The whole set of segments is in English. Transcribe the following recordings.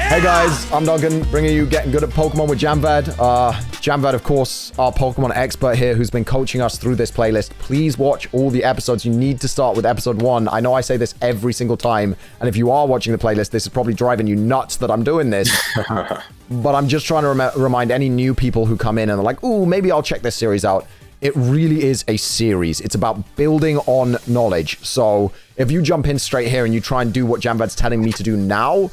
Hey guys, I'm Duncan, bringing you Getting Good at Pokemon with Jamvad. Jamvad, of course, our Pokemon expert here who's been coaching us through this playlist. Please watch all the episodes. You need to start with episode 1. I know I say this every single time, and if you are watching the playlist, this is probably driving you nuts that I'm doing this. But I'm just trying to remind any new people who come in and are like, ooh, maybe I'll check this series out. It really is a series. It's about building on knowledge. So if you jump in straight here and you try and do what Jamvad's telling me to do now,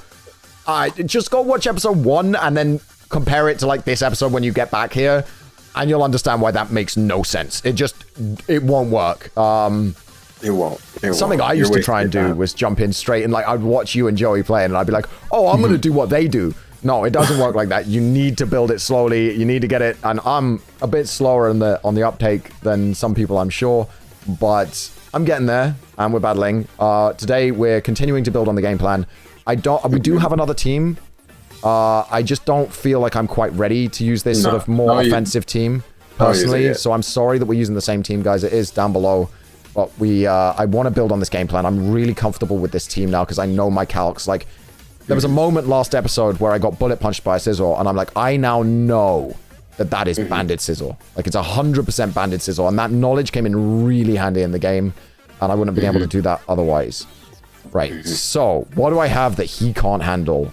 just go watch episode 1 and then compare it to like this episode when you get back here, and you'll understand why that makes no sense. It won't work. It won't. Something I used to try and do was jump in straight and like I'd watch you and Joey play and I'd be like, oh, I'm gonna do what they do. No, it doesn't work like that. You need to build it slowly. You need to get it, and I'm a bit slower on the uptake than some people, I'm sure, but I'm getting there and we're battling. Today we're continuing to build on the game plan. We do have another team. I just don't feel like I'm quite ready to use this sort of more offensive team personally. So I'm sorry that we're using the same team, guys. It is down below. But I want to build on this game plan. I'm really comfortable with this team now because I know my calcs. Like, there was a moment last episode where I got bullet punched by a Scizor, and I'm like, I now know that is Banded Scizor. Like, it's 100% Banded Scizor, and that knowledge came in really handy in the game, and I wouldn't have been able to do that otherwise. Right, so what do I have that he can't handle?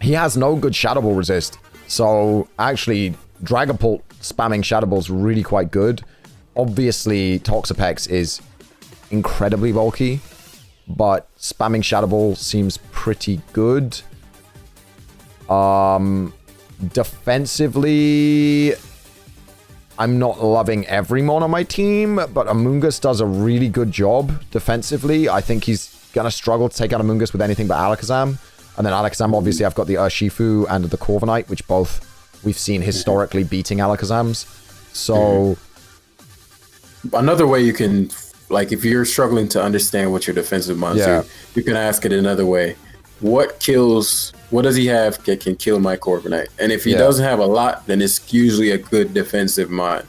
He has no good Shadow Ball resist, so actually Dragapult spamming Shadow Ball is really quite good. Obviously, Toxapex is incredibly bulky, but spamming Shadow Ball seems pretty good. Defensively, I'm not loving every mon on my team, but Amoonguss does a really good job defensively. I think he's going to struggle to take out Amoonguss with anything but Alakazam. And then Alakazam, obviously, I've got the Urshifu and the Corviknight, which both we've seen historically beating Alakazams. So another way you can, like, if you're struggling to understand what your defensive monster, you can ask it another way. What does he have that can kill my Corviknight? And if he doesn't have a lot, then it's usually a good defensive mod.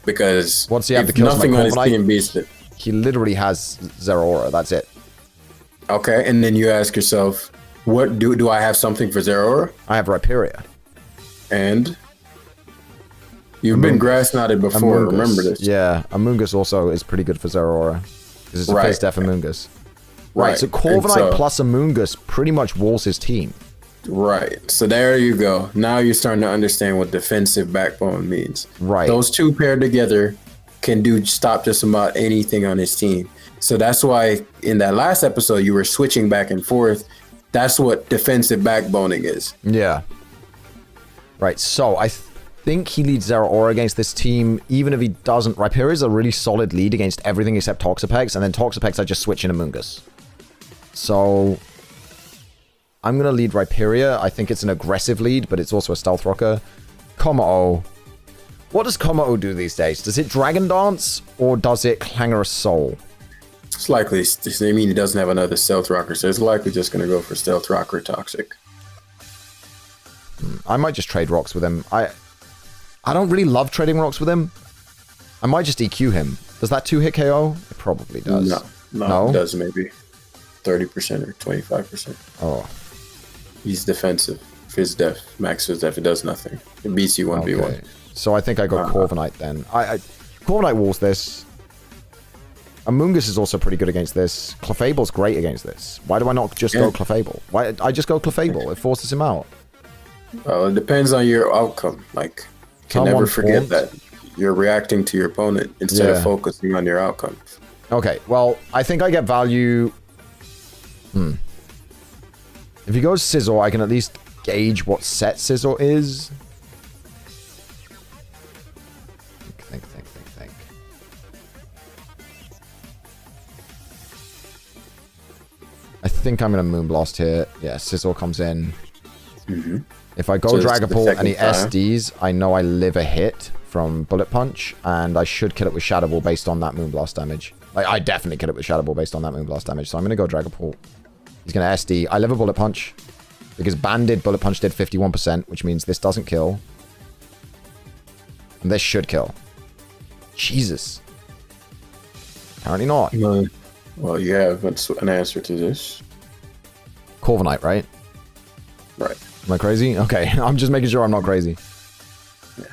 Because once he have the kills nothing my on his team beats it. He literally has Zeraora, that's it. Okay, and then you ask yourself, what do I have something for Zeraora? I have Rhyperior. And you've been grass knotted before, remember this. Yeah, Amoonguss also is pretty good for Zeraora. Because it's a face def Amoonguss. Right, so Corviknight plus Amoonguss pretty much walls his team. Right, so there you go. Now you're starting to understand what defensive backbone means. Right. Those two paired together can stop just about anything on his team. So that's why in that last episode you were switching back and forth. That's what defensive backboning is. Yeah. Right, so I think he leads Zeraora against this team. Even if he doesn't, Rhyperior is a really solid lead against everything except Toxapex, and then Toxapex I just switch in Amoonguss. So I'm going to lead Rhyperior. I think it's an aggressive lead, but it's also a stealth rocker. Kommo-o. What does Kommo-o do these days? Does it Dragon Dance or does it Clangorous Soul? It's likely, I mean, he doesn't have another stealth rocker, so it's likely just going to go for stealth rocker toxic. I might just trade rocks with him. I don't really love trading rocks with him. I might just EQ him. Does that 2-hit KO? It probably does. No, it does maybe 30% or 25%. Oh. He's defensive. His def, max his def, it does nothing. It beats you 1v1. Okay. So I think I got Corviknight then. Corviknight walls this. Amoonguss is also pretty good against this. Clefable's great against this. Why do I not just go Clefable? Why I just go Clefable? It forces him out. Well, it depends on your outcome. Like, you can never forget that you're reacting to your opponent instead of focusing on your outcome. Okay, well, I think I get value. If he goes Scizor, I can at least gauge what set Scizor is. Think. I think I'm going to Moonblast here. Yeah, Scizor comes in. If I go Dragapult and he SDs, I know I live a hit from Bullet Punch, and I should kill it with Shadow Ball based on that Moonblast damage. Like, I definitely kill it with Shadow Ball based on that Moonblast damage, so I'm going to go Dragapult. He's going to SD. I live a Bullet Punch, because Banded Bullet Punch did 51%, which means this doesn't kill. And this should kill. Jesus. Apparently not. Well, you have an answer to this. Corviknight, right? Right. Am I crazy? Okay, I'm just making sure I'm not crazy. Yeah.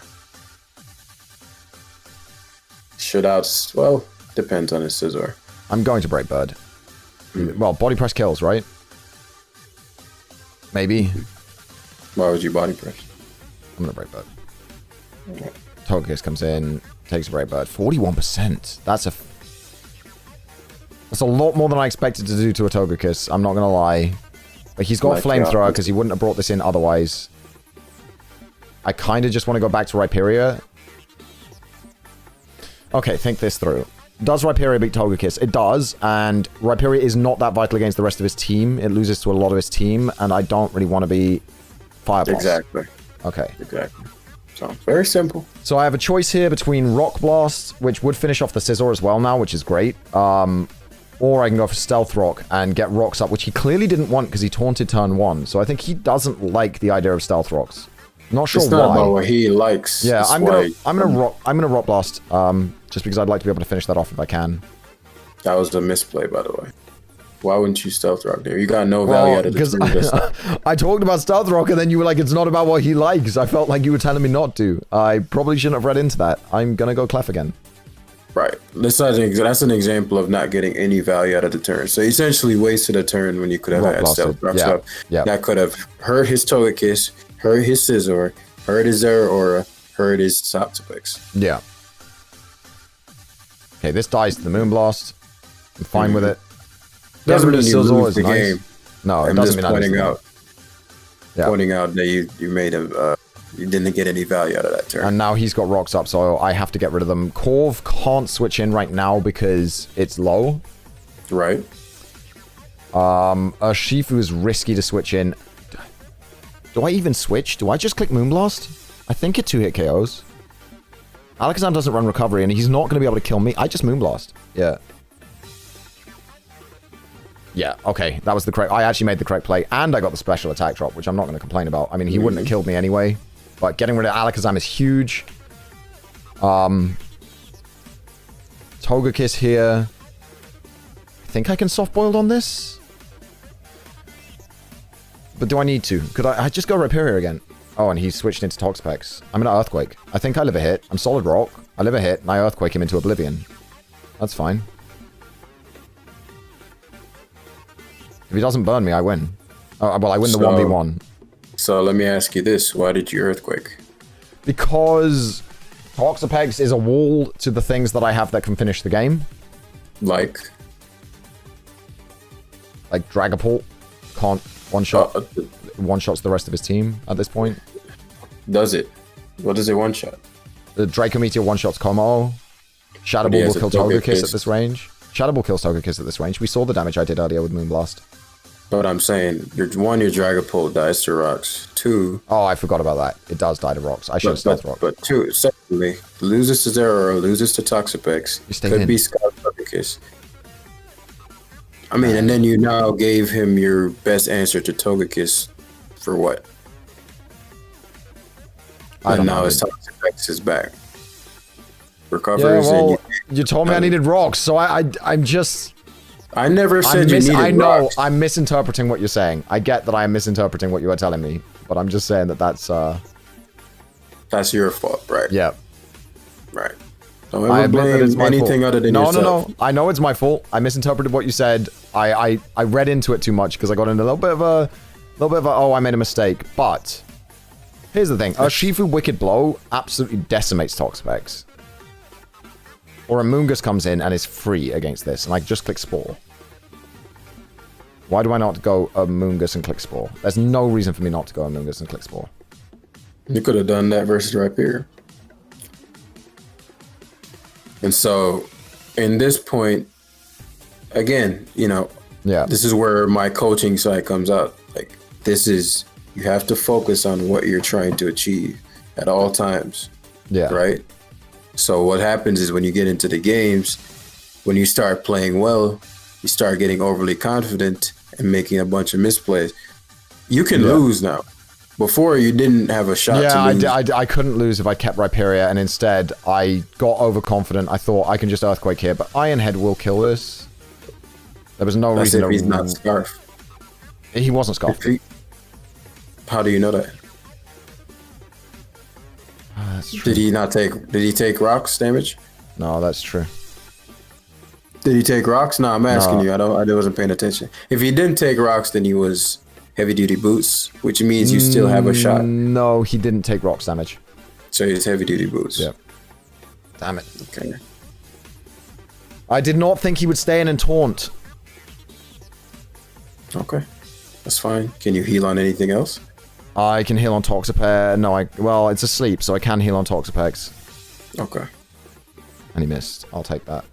Shutouts, well, depends on his scissor. I'm going to break bird. Well, body press kills, right? Maybe. Why would you body press? I'm gonna break bird. Togekiss comes in, takes a break bird. 41%. That's a lot more than I expected to do to a Togekiss. I'm not gonna lie. But he's got flamethrower because he wouldn't have brought this in otherwise. I kind of just want to go back to Rhyperior. Okay, think this through. Does Rhyperior beat Togekiss? It does, and Rhyperior is not that vital against the rest of his team. It loses to a lot of his team, and I don't really want to be Fire Boss. Exactly. Okay. Exactly. So, very simple. So I have a choice here between Rock Blast, which would finish off the Scizor as well now, which is great. Or I can go for Stealth Rock and get Rocks up, which he clearly didn't want because he taunted turn 1. So I think he doesn't like the idea of Stealth Rocks. Not sure why. It's not about what he likes. Yeah, I'm gonna Rock Blast, just because I'd like to be able to finish that off if I can. That was a misplay, by the way. Why wouldn't you Stealth Rock there? You got no value out of the turn. I talked about Stealth Rock and then you were like, it's not about what he likes. I felt like you were telling me not to. I probably shouldn't have read into that. I'm gonna go Clef again. Right. That's an example of not getting any value out of the turn. So you essentially wasted a turn when you could have had Stealth Rock stuff. Yeah. That could have hurt his Togekiss, hurt his Scizor, hurt his Zeraora, hurt his Toxapex. Yeah. Okay, this dies to the Moonblast. I'm fine with it. Doesn't mean you lose the nice. game. No, it I'm doesn't just mean pointing out that you made him. You didn't get any value out of that turn. And now he's got rocks up, so I have to get rid of them. Corv can't switch in right now because it's low. Right. Shifu is risky to switch in. Do I even switch? Do I just click Moonblast? I think it 2-hit KOs. Alakazam doesn't run recovery, and he's not going to be able to kill me. I just Moonblast. Yeah. Yeah, okay. That was the correct... I actually made the correct play, and I got the special attack drop, which I'm not going to complain about. I mean, he wouldn't have killed me anyway. But getting rid of Alakazam is huge. Togekiss here. I think I can soft-boiled on this. But do I need to? Could I just go Rhyperior again? Oh, and he's switched into Toxapex. I'm gonna Earthquake. I think I live a hit. I'm Solid Rock. I live a hit, and I Earthquake him into Oblivion. That's fine. If he doesn't burn me, I win. Oh, well, I win the 1v1. So let me ask you this. Why did you Earthquake? Because Toxapex is a wall to the things that I have that can finish the game. Like Dragapult can't one-shot. One-shots the rest of his team at this point. Does it? What does it one-shot? The Draco Meteor one-shots Como. Shadow Ball will kill Togekiss at this range. Shadow Ball kills Togekiss at this range. We saw the damage I did earlier with Moonblast. But I'm saying, your Dragapult dies to rocks. 2... Oh, I forgot about that. It does die to rocks. I should have Stealth Rock. But 2, secondly, loses to Zeraora, loses to Toxapex. Could be Scout Togekiss. I mean, and then you now gave him your best answer to Togekiss for what? And now his Toxapex is back. Recovers. Yeah, well, you told me I needed rocks, so I'm just... I never said you needed rocks. I'm misinterpreting what you're saying. I get that I am misinterpreting what you are telling me, but I'm just saying that that's your fault, right? Yeah. Right. Don't ever blame anything other than yourself. No. I know it's my fault. I misinterpreted what you said. I read into it too much because I got in a little bit of a oh, I made a mistake. But here's the thing: Shifu Wicked Blow absolutely decimates Toxapex. Or a Moongus comes in and is free against this, and I just click Spore. Why do I not go a Moongus and click Spore? There's no reason for me not to go a Moongus and click Spore. You could have done that versus Rhyperior. And so, in this point, again, this is where my coaching side comes out. Like, you have to focus on what you're trying to achieve at all times. Yeah. Right? So what happens is when you get into the games, when you start playing well, you start getting overly confident and making a bunch of misplays. You can lose now. Before, you didn't have a shot to lose. I couldn't lose if I kept Rhyperior, and instead, I got overconfident. I thought, I can just Earthquake here, but Iron Head will kill this. There was no reason if he's not Scarf. He wasn't Scarf. How do you know that? That's true. Did he take rocks damage? No, that's true. Did he take rocks? No, I'm asking you. I wasn't paying attention. If he didn't take rocks, then he was heavy duty boots, which means you still have a shot. No, he didn't take rocks damage. So he's heavy duty boots. Yep. Damn it. Okay. I did not think he would stay in and taunt. Okay. That's fine. Can you heal on anything else? I can heal on Toxapex. No, well, it's asleep, so I can heal on Toxapex. Okay. And he missed. I'll take that.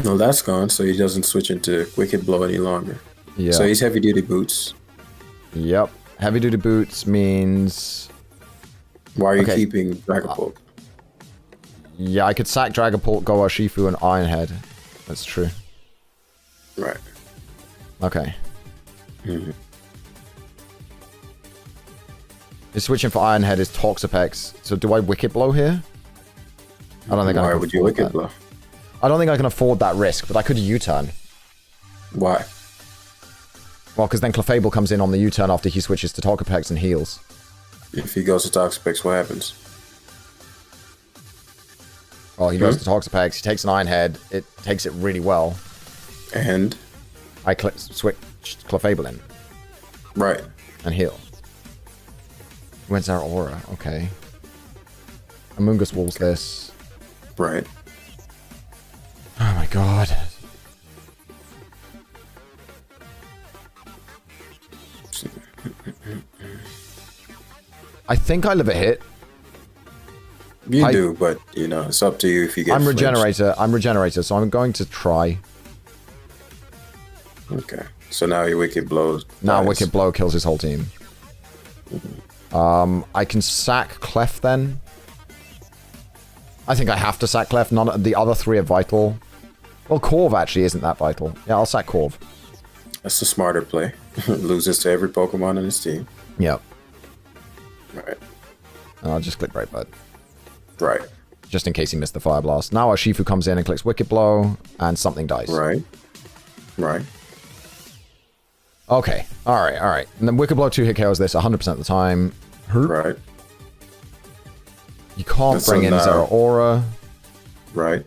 No, that's gone, so he doesn't switch into Wicked Blow any longer. Yeah. So he's heavy duty boots. Yep. Heavy duty boots means... Why are you keeping Dragapult? Yeah, I could sack Dragapult, go Urshifu, and Ironhead. That's true. Right. Okay. His switching for Ironhead is Toxapex. So do I Wicked Blow here? I don't think I can. Why would you Wicked Blow? I don't think I can afford that risk, but I could U-turn. Why? Well, because then Clefable comes in on the U-turn after he switches to Toxapex and heals. If he goes to Toxapex, what happens? Well, he goes to Toxapex, he takes an Ironhead, it takes it really well. And? I switch Clefable in. Right. And heal. When's our aura? Okay. Amoonguss walls this. Right. Oh my god. I think I live a hit. You do, but you know, it's up to you if you get I'm flinched. regenerator, so I'm going to try. Okay. So now your Wicked Blows. Now Wicked Blow kills his whole team. I can sack Clef then. I think I have to sack Clef. None of the other three are vital. Well, Corv actually isn't that vital. Yeah, I'll sack Corv. That's a smarter play. Loses to every Pokemon on his team. Yep. Right. I'll just click Bright Bud. Right. Just in case he missed the Fire Blast. Now Urshifu comes in and clicks Wicked Blow, and something dies. Right. Right. Okay. Alright. And then Wicked Blow 2-hit KOs this 100% of the time. Right. You can't bring in Zeraora. Right.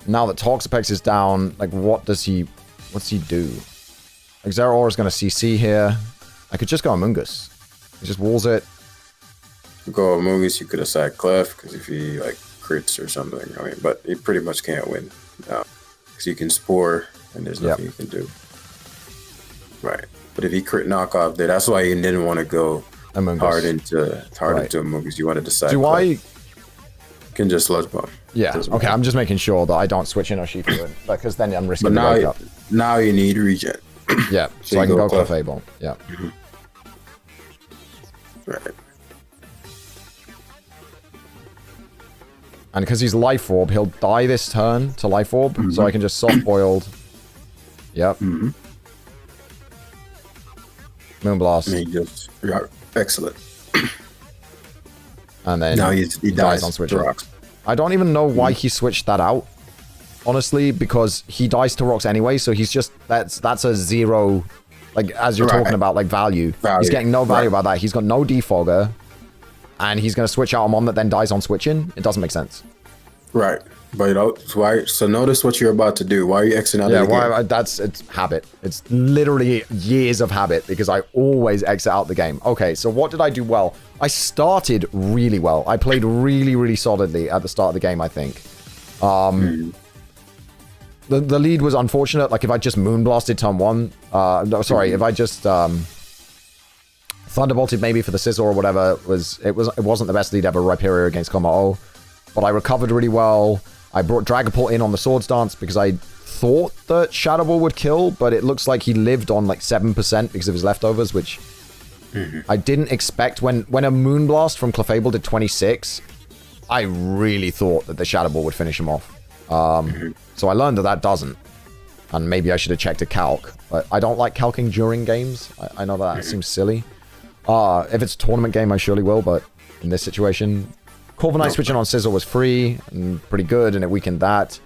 Now that Toxapex is down, like, what's he do? Like, Zeraora's going to CC here. I could just go Amoonguss. He just walls it. You go Amoonguss, you could have sacked Clef, because if he, like, crits or something, I mean, but he pretty much can't win. Because you can Spore, and there's nothing you can do. Right. But if he crit knockoff there, that's why you didn't want to go hard into Amoonguss. You wanted to sack Clef. You can just Sludge Bomb. Yeah, okay, I'm just making sure that I don't switch in Urshifu, because then I'm risking the wake up. Now you need regen. Yeah, so I can go Clefable. Yeah. Right. And because he's Life Orb, he'll die this turn to Life Orb, so I can just Soft Boiled. Yep. Moonblast. And he just, excellent. And then now he dies on switching. I don't even know why he switched that out, honestly, because he dies to rocks anyway, so he's just, that's a zero, like, as you're talking about, like, value. He's getting no value about that. He's got no defogger, and he's going to switch out a Mom that then dies on switching. It doesn't make sense. Right. But so notice what you're about to do. Why are you Xing out of the game? It's habit. It's literally years of habit, because I always exit out the game. Okay, so what did I do well? I started really well. I played really, really solidly at the start of the game, I think. The lead was unfortunate. Like, if I just Moonblasted turn 1... if I just... Thunderbolted maybe for the Scizor or whatever, it wasn't the best lead ever, Rhyperior against Kommo-o. But I recovered really well. I brought Dragapult in on the Swords Dance because I thought that Shadow Ball would kill, but it looks like he lived on like 7% because of his leftovers, which I didn't expect. When a Moonblast from Clefable did 26, I really thought that the Shadow Ball would finish him off. So I learned that doesn't. And maybe I should have checked a calc. But I don't like calcing during games. I know that seems silly. If it's a tournament game, I surely will, but in this situation... Corviknight switching on Scizor was free and pretty good, and it weakened that.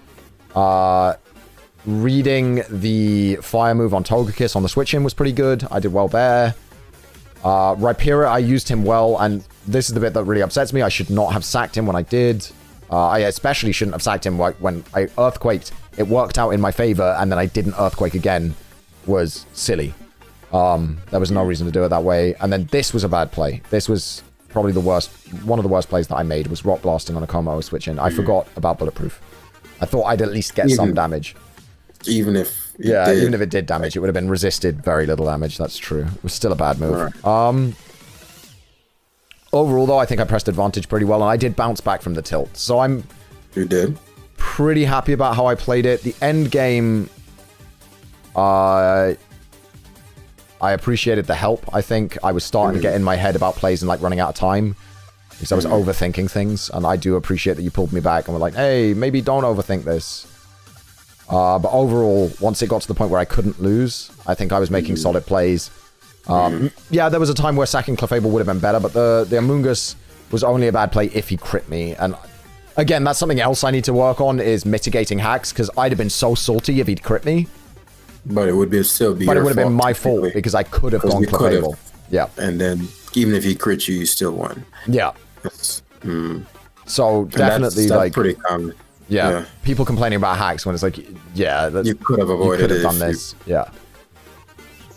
reading the fire move on Togekiss on the switch-in was pretty good. I did well there. Rhyperior, I used him well, and this is the bit that really upsets me. I should not have sacked him when I did. I especially shouldn't have sacked him when I Earthquaked. It worked out in my favor, and then I didn't Earthquake again. Was silly. There was no reason to do it that way. And then this was a bad play. This was probably the worst. One of the worst plays that I made was Rock Blasting on a Como switch-in. I forgot about Bulletproof. I thought I'd at least get some damage. Even if even if it did damage, it would have been resisted very little damage. That's true. It was still a bad move. Right. Overall, though, I think I pressed advantage pretty well, and I did bounce back from the tilt. So You did? Pretty happy about how I played it. The end game, I appreciated the help. I think I was starting to get in my head about plays and like running out of time because I was overthinking things, and I do appreciate that you pulled me back and were like, hey, maybe don't overthink this. But overall, once it got to the point where I couldn't lose, I think I was making solid plays. Yeah, there was a time where sacking Clefable would have been better, but the Amoonguss was only a bad play if he crit me. And again, that's something else I need to work on, is mitigating hacks, because I'd have been so salty if he'd crit me. But it would still be But it would have been my fault, because I could have gone Clefable. Yeah. And then, even if he crit you, you still won. Yeah. So, definitely, that's pretty common. Yeah, people complaining about hacks when it's like, yeah, you could have avoided it. You could have done this. Yeah.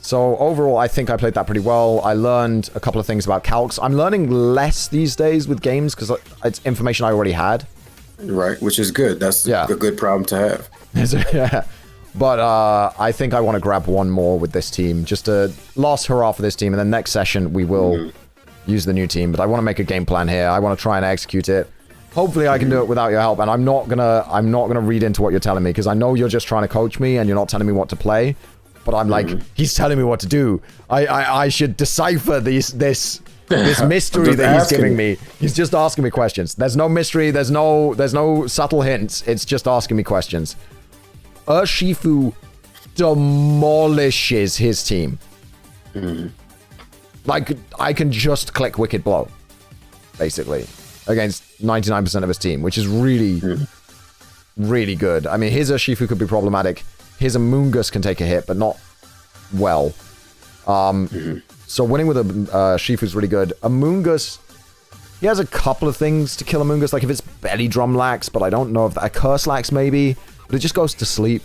So overall, I think I played that pretty well. I learned a couple of things about calcs. I'm learning less these days with games because it's information I already had. Right, which is good. That's a good problem to have. Yeah. But I think I want to grab one more with this team. Just a last hurrah for this team. And then next session, we will use the new team. But I want to make a game plan here. I want to try and execute it. Hopefully I can do it without your help, and I'm not gonna read into what you're telling me, because I know you're just trying to coach me and you're not telling me what to play. But I'm like, he's telling me what to do. I should decipher this mystery that he's giving me. He's just asking me questions. There's no mystery. There's no subtle hints. It's just asking me questions. Urshifu demolishes his team. Like, I can just click Wicked Blow, basically, against 99% of his team, which is really, really good. I mean, his Urshifu could be problematic. His Amoonguss can take a hit, but not well. So winning with a Shifu is really good. Amoonguss, he has a couple of things to kill Amoonguss, like if it's Belly Drum Lax, but I don't know if that, a Curse Lax maybe, but it just goes to sleep.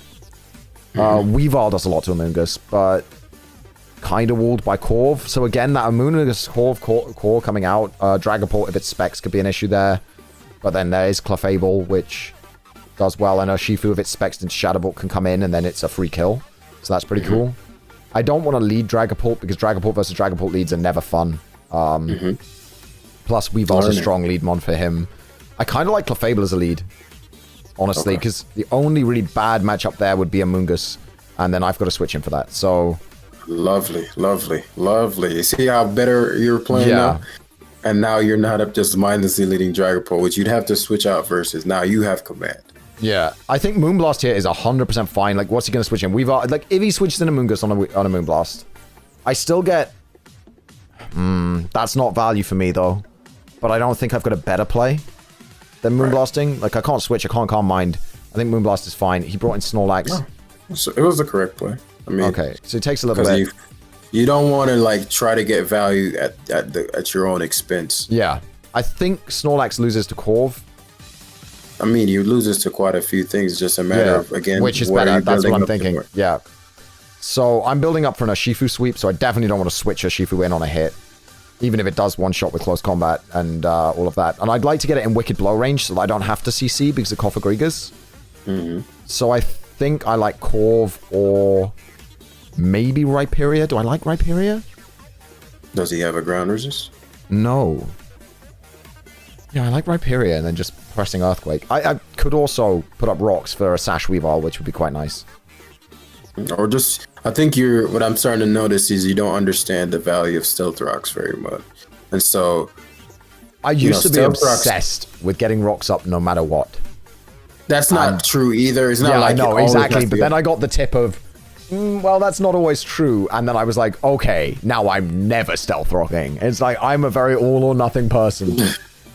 Weavile does a lot to Amoonguss, but kind of walled by Corv. So again, that Amoonguss Corv coming out, Dragapult, if its specs, could be an issue there. But then there is Clefable, which does well, and Urshifu, if it's specs into Shadow Bolt, can come in, and then it's a free kill. So that's pretty cool. I don't want to lead Dragapult, because Dragapult versus Dragapult leads are never fun. Plus, Weavile's a strong lead mon for him. I kind of like Clefable as a lead, honestly, because the only really bad matchup there would be Amoonguss, and then I've got to switch him for that. So lovely. You see how better you're playing now? And now you're not up just mindlessly leading Dragapult, which you'd have to switch out versus. Now you have command. Yeah, I think Moonblast here is 100% fine. Like, what's he going to switch in? We've like, if he switches in Amoonguss on a Moonblast, I still get... that's not value for me, though. But I don't think I've got a better play than Moonblasting. Right. Like, I can't switch. I can't Calm Mind. I think Moonblast is fine. He brought in Snorlax. No, so it was the correct play. I mean, okay, so it takes a little bit. You don't want to, like, try to get value at your own expense. Yeah. I think Snorlax loses to Corv. I mean, he loses to quite a few things. Just a matter of, again, which is better. That's what I'm thinking. Yeah. So I'm building up for an Urshifu sweep, so I definitely don't want to switch Urshifu in on a hit, even if it does one shot with close combat and all of that. And I'd like to get it in Wicked Blow range so that I don't have to CC because of Koffagrigas. So I think I like Corv or maybe Rhyperior. Do I like Rhyperior? Does he have a ground resist? No. Yeah, I like Rhyperior and then just pressing Earthquake. I could also put up rocks for a Sash Weavile, which would be quite nice. Or just, I think what I'm starting to notice is you don't understand the value of Stealth Rocks very much. And so... I used to be obsessed with getting rocks up no matter what. That's not true either. It's not like... I know, exactly. But then I got the tip of, well, that's not always true. And then I was like, okay, now I'm never Stealth Rocking. It's like, I'm a very all or nothing person.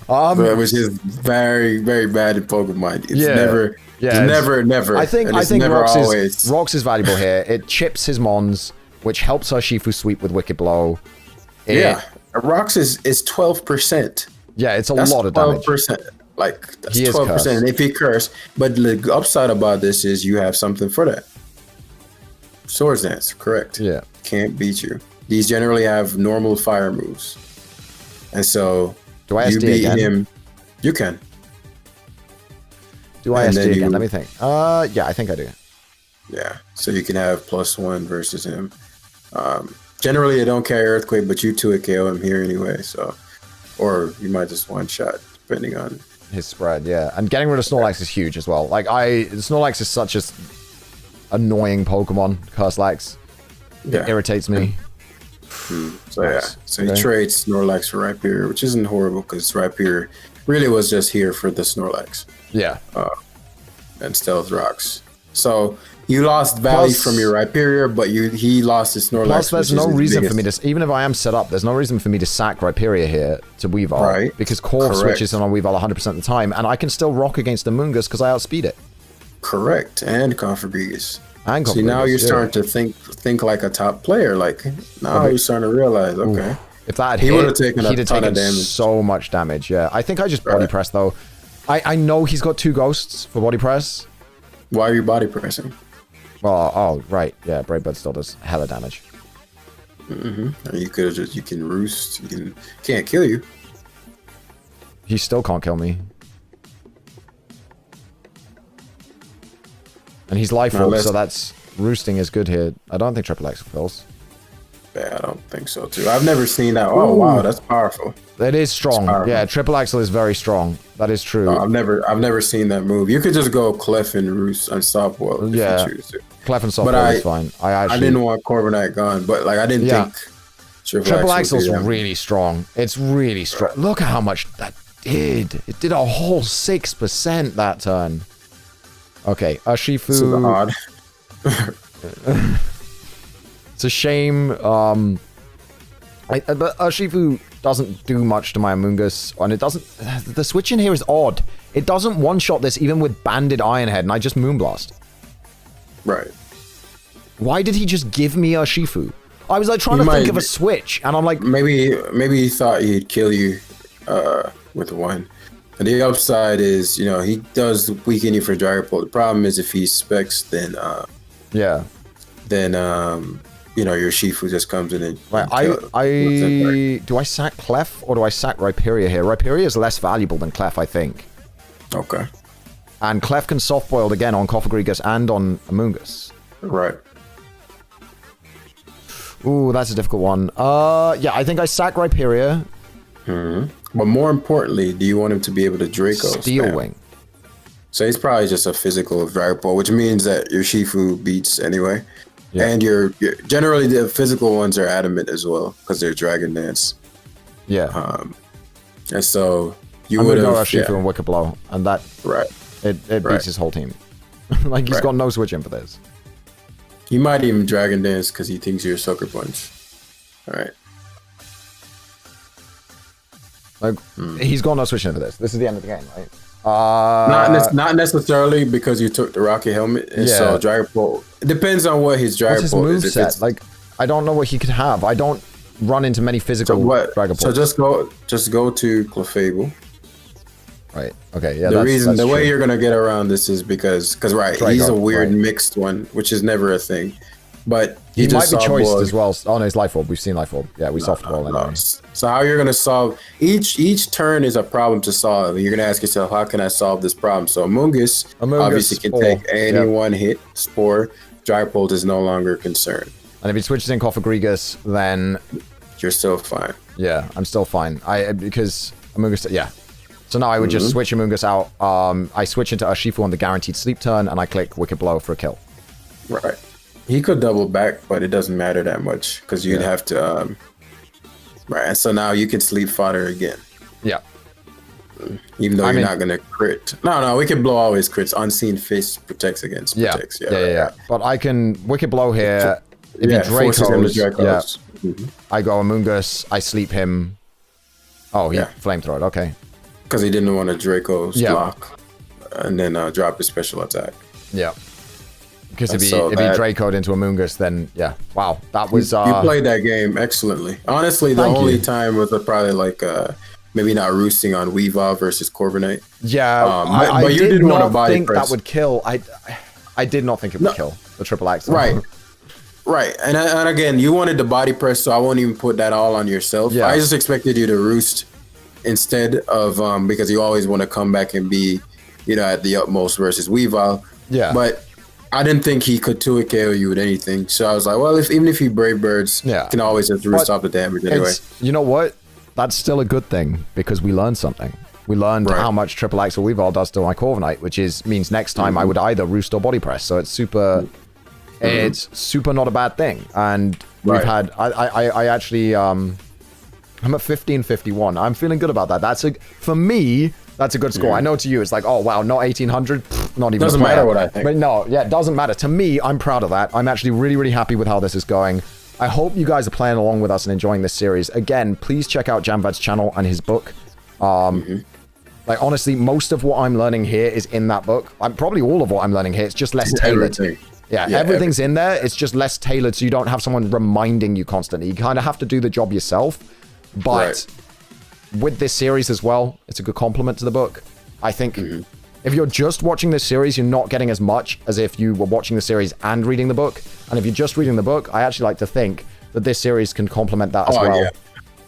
Which is very, very bad in Pokemon. It's never. I think never Rocks is valuable here. It chips his Mons, which helps Urshifu sweep with Wicked Blow. Rocks is 12%. Yeah, it's a lot of damage. 12%. Like, that's 12%. And if he curse, but the upside about this is you have something for that. Swords Dance, correct. Yeah. Can't beat you. These generally have normal fire moves. And so, do I you SD beat again? him. You can. Do I SD again? Let me think. Yeah, I think I do. Yeah, so you can have +1 versus him. Generally, I don't carry Earthquake, but you 2 KO him here anyway, so... Or you might just one-shot, depending on... His spread, yeah. And getting rid of Snorlax is huge as well. Like, Snorlax is such an annoying Pokemon, Curselax. It irritates me. So, yeah. So he trades Snorlax for Rhyperior, which isn't horrible, because Rhyperior really was just here for the Snorlax. Yeah. And Stealth Rocks. So... You lost value from your Rhyperior, but he lost his Snorlax. Plus, there's no reason for me to... Even if I am set up, there's no reason for me to sack Rhyperior here to Weavile. Right. Because Corv switches on Weavile 100% of the time, and I can still rock against the Mungus because I outspeed it. Correct. And Confabregus. See, now you're starting to think like a top player. Like, now you're starting to realize, okay. If that had he would have taken a ton of damage. So much damage, yeah. I think I just body press, though. I know he's got 2 ghosts for body press. Why are you body pressing? Oh, right. Yeah, Brave Bird still does hella damage. You could have you can roost. Can't kill you. He still can't kill me. And he's life orb, so that's roosting is good here. I don't think Triple X kills. Yeah, I don't think so too. I've never seen that. Oh wow, that's powerful. It is strong. Yeah, Triple Axel is very strong. That is true. No, I've never seen that move. You could just go Clef and Roost and Softball if you choose to. Clef and Softball is fine. I didn't want Corviknight gone, but like I didn't think Triple Axel's really strong. It's really strong. Look at how much that did. It did a whole 6% that turn. Okay, Urshifu. This is odd. It's a shame. But Urshifu doesn't do much to my Amoonguss, and it doesn't. The switch in here is odd. It doesn't one-shot this even with Banded Ironhead, and I just Moonblast. Right. Why did he just give me Urshifu? I was like trying to think of a switch, and I'm like, maybe he thought he'd kill you with 1. And the upside is, he does weaken you for Dragapult. The problem is if he specs, then your Shifu just comes in and do I sack Clef or do I sack Rhyperior here? Rhyperior is less valuable than Clef, I think. Okay. And Clef can soft-boiled again on Confabregus and on Amoonguss. Right. Ooh, that's a difficult one. Yeah, I think I sack Rhyperior. But more importantly, do you want him to be able to Draco Steel Wing? So he's probably just a physical Dragapult, which means that your Shifu beats anyway. Yeah. And your generally the physical ones are adamant as well because they're Dragon Dance. Yeah. And so you would go Shifu and Wicked Blow, and that it beats his whole team. Like he's got no switch in for this. He might even Dragon Dance because he thinks you're a Sucker Punch. All right. Like he's got no switch in for this. This is the end of the game, right? Not necessarily because you took the Rocket Helmet, and so Dragapult. It depends on what his Dragapult is. What's his moveset? Like, I don't know what he could have. I don't run into many physical Dragapult. So just go to Clefable. Right. Okay. Yeah. The way you're gonna get around this is because he's a weird mixed one, which is never a thing. But he might be choiced as well. Oh no, it's Life Orb. We've seen Life Orb. Yeah, we softball anyway. So how you're gonna solve each turn is a problem to solve. You're gonna ask yourself, how can I solve this problem? So Amoonguss obviously can take any one hit. Spore, Dragapult is no longer concerned. And if he switches in Confabregus, then you're still fine. Yeah, I'm still fine. Because Amoonguss. Yeah. So now I would just switch Amoonguss out. I switch into Urshifu on the guaranteed sleep turn, and I click Wicked Blow for a kill. Right. He could double back, but it doesn't matter that much because you'd have to. Right. So now you can sleep fodder again. Yeah. Even though you're not gonna crit. No, Wicked Blow always crits. Unseen Fist protects against protects. Yeah. But I can Wicked Blow here. If he Dracos, I go Amoonguss. I sleep him. Oh, he flamethrowed. Okay. Because he didn't want to Draco's Yeah. block and then drop his special attack. Yeah. Because if he So Draco'd into Amoonguss, then yeah. Wow. That was You played that game excellently. Honestly, the Thank only you. time was probably like maybe not roosting on Weavile versus Corviknight. Yeah, but you did didn't want to not body think press. that would kill. I did not think it would kill the triple axle. Right. And again, you wanted the body press, so I won't even put that all on yourself. Yeah. I just expected you to roost instead of because you always want to come back and be, at the utmost versus Weavile. Yeah. But I didn't think he could 2-hit KO you with anything. So I was like, well, even if he Brave Birds, can always just roost off the damage anyway. You know what? That's still a good thing because we learned something. We learned how much triple axle Weavile does to my Corviknight, which means next time I would either roost or body press. So it's super. It's super not a bad thing. And we've had. I actually. I'm at 1551. I'm feeling good about that. For me. That's a good score. I know to you, it's like, oh wow, not 1800, not even. Doesn't matter what I think. But no, yeah, it doesn't matter. To me, I'm proud of that. I'm actually really, really happy with how this is going. I hope you guys are playing along with us and enjoying this series. Again, please check out Jamvad's channel and his book. Like honestly, most of what I'm learning here is in that book. Probably all of what I'm learning here. It's just less tailored. Yeah, everything's in there. It's just less tailored, so you don't have someone reminding you constantly. You kind of have to do the job yourself, but. With this series as well, it's a good complement to the book. I think if you're just watching this series, you're not getting as much as if you were watching the series and reading the book. And if you're just reading the book, I actually like to think that this series can complement that as well.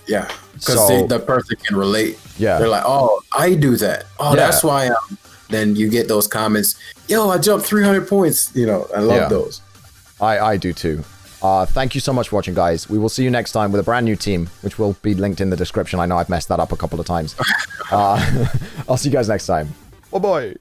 Yeah, because the person can relate. Yeah. They're like, oh, I do that. Oh, that's why. Then you get those comments, yo, I jumped 300 points. I love those. I do too. Thank you so much for watching, guys. We will see you next time with a brand new team, which will be linked in the description. I know I've messed that up a couple of times. I'll see you guys next time. Bye-bye.